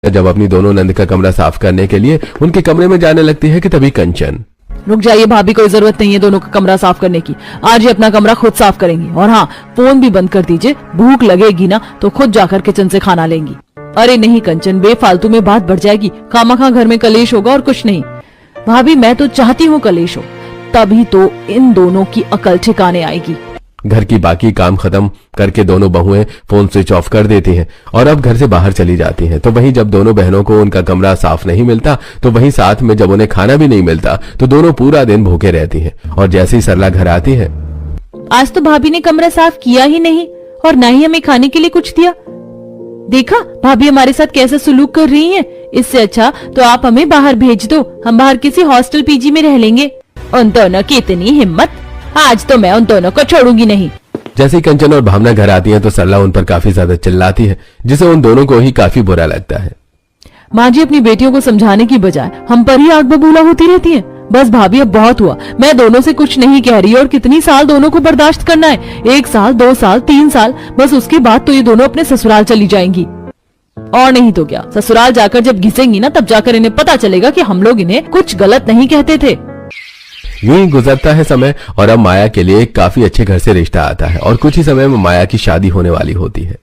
जब अपनी दोनों नंद का कमरा साफ करने के लिए उनके कमरे में जाने लगती है कि तभी कंचन। रुक जाइए भाभी, कोई जरूरत नहीं है दोनों का कमरा साफ करने की। आज ही अपना कमरा खुद साफ करेंगी। और हाँ, फोन भी बंद कर दीजिए। भूख लगेगी ना तो खुद जाकर किचन से खाना लेंगी। अरे नहीं कंचन, बेफालतू में बात बढ़ जाएगी। खामखा घर में कलेश होगा और कुछ नहीं। भाभी मैं तो चाहती हूँ कलेश हो, तभी तो इन दोनों की अकल ठिकाने आएगी। घर की बाकी काम खत्म करके दोनों बहुएं फोन स्विच ऑफ कर देती हैं और अब घर से बाहर चली जाती हैं। तो वहीं जब दोनों बहनों को उनका कमरा साफ नहीं मिलता, तो वहीं साथ में जब उन्हें खाना भी नहीं मिलता, तो दोनों पूरा दिन भूखे रहती हैं। और जैसे ही सरला घर आती है, आज तो भाभी ने कमरा साफ किया ही नहीं और ना ही हमें खाने के लिए कुछ दिया। देखा भाभी हमारे साथ कैसे सुलूक कर रही है। इससे अच्छा तो आप हमें बाहर भेज दो, हम बाहर किसी हॉस्टल पीजी में रह लेंगे। उन दोनों की इतनी हिम्मत, आज तो मैं उन दोनों को छोड़ूंगी नहीं। जैसे ही कंचन और भावना घर आती हैं तो सरला उन पर काफी ज्यादा चिल्लाती है, जिसे उन दोनों को ही काफी बुरा लगता है। माँ जी अपनी बेटियों को समझाने की बजाय हम पर ही आग बबूला होती रहती है। बस भाभी अब बहुत हुआ, मैं दोनों से कुछ नहीं कह रही। और कितनी साल दोनों को बर्दाश्त करना है? 1 साल, 2 साल, 3 साल, बस उसके बाद तो ये दोनों अपने ससुराल चली जाएंगी। और नहीं तो क्या, ससुराल जाकर जब घिसेंगी ना, तब जाकर इन्हें पता चलेगा कि हम लोग इन्हें कुछ गलत नहीं कहते थे। यूं ही गुजरता है समय और अब माया के लिए एक काफी अच्छे घर से रिश्ता आता है और कुछ ही समय में माया की शादी होने वाली होती है।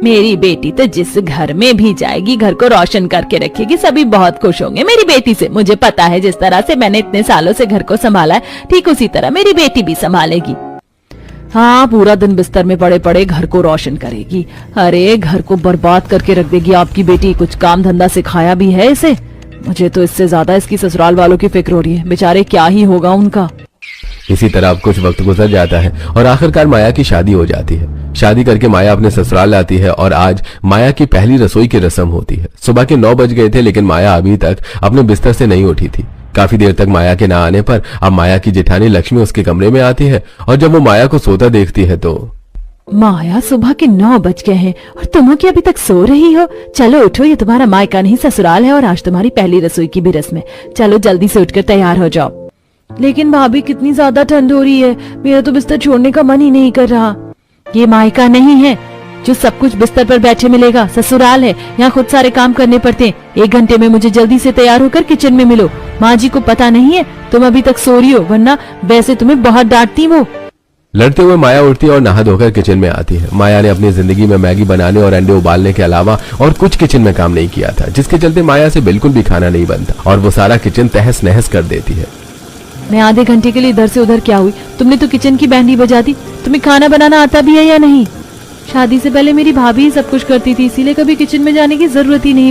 मेरी बेटी तो जिस घर में भी जाएगी घर को रोशन करके रखेगी, सभी बहुत खुश होंगे मेरी बेटी से। मुझे पता है जिस तरह से मैंने इतने सालों से घर को संभाला है, ठीक उसी तरह मेरी बेटी भी संभालेगी। हाँ, पूरा दिन बिस्तर में पड़े पड़े घर को रोशन करेगी। अरे घर को बर्बाद करके रख देगी आपकी बेटी। कुछ काम धंधा सिखाया भी है इसे? मुझे तो इससे ज्यादा इसकी ससुराल वालों की फिक्र हो रही है। बेचारे क्या ही होगा उनका। इसी तरह अब कुछ वक्त गुजर जाता है और आखिरकार माया की शादी हो जाती है। शादी करके माया अपने ससुराल आती है और आज माया की पहली रसोई की रस्म होती है। सुबह के 9 बज गए थे, लेकिन माया अभी तक अपने बिस्तर से नहीं उठी थी। काफी देर तक माया के ना आने पर अब माया की जेठानी लक्ष्मी उसके कमरे में आती है और जब वो माया को सोता देखती है तो माया, सुबह के 9 बज गए हैं और तुम क्या अभी तक सो रही हो? चलो उठो, ये तुम्हारा मायका नहीं ससुराल है और आज तुम्हारी पहली रसोई की भी रस्म है। चलो जल्दी से उठकर तैयार हो जाओ। लेकिन भाभी कितनी ज्यादा ठंड हो रही है, मेरा तो बिस्तर छोड़ने का मन ही नहीं कर रहा। ये मायका नहीं है जो सब कुछ बिस्तर पर बैठे मिलेगा, ससुराल है, यहाँ खुद सारे काम करने पड़ते हैं। 1 घंटे में मुझे जल्दी से तैयार होकर किचन में मिलो। माँ जी को पता नहीं है तुम अभी तक सो रही हो, वरना वैसे तुम्हें बहुत डांटती वो। लड़ते हुए माया उठती है और नहा धोकर किचन में आती है। माया ने अपनी जिंदगी में मैगी बनाने और अंडे उबालने के अलावा और कुछ किचन में काम नहीं किया था, जिसके चलते माया से बिल्कुल भी खाना नहीं बनता और वो सारा किचन तहस नहस कर देती है। मैं आधे घंटे के लिए इधर से उधर क्या हुई? तुमने तो किचन की बैंडी बजा दी। तुम्हें खाना बनाना आता भी है या नहीं? शादी से पहले मेरी भाभी ही सब कुछ करती थी, इसीलिए कभी किचन में जाने की जरूरत ही नहीं।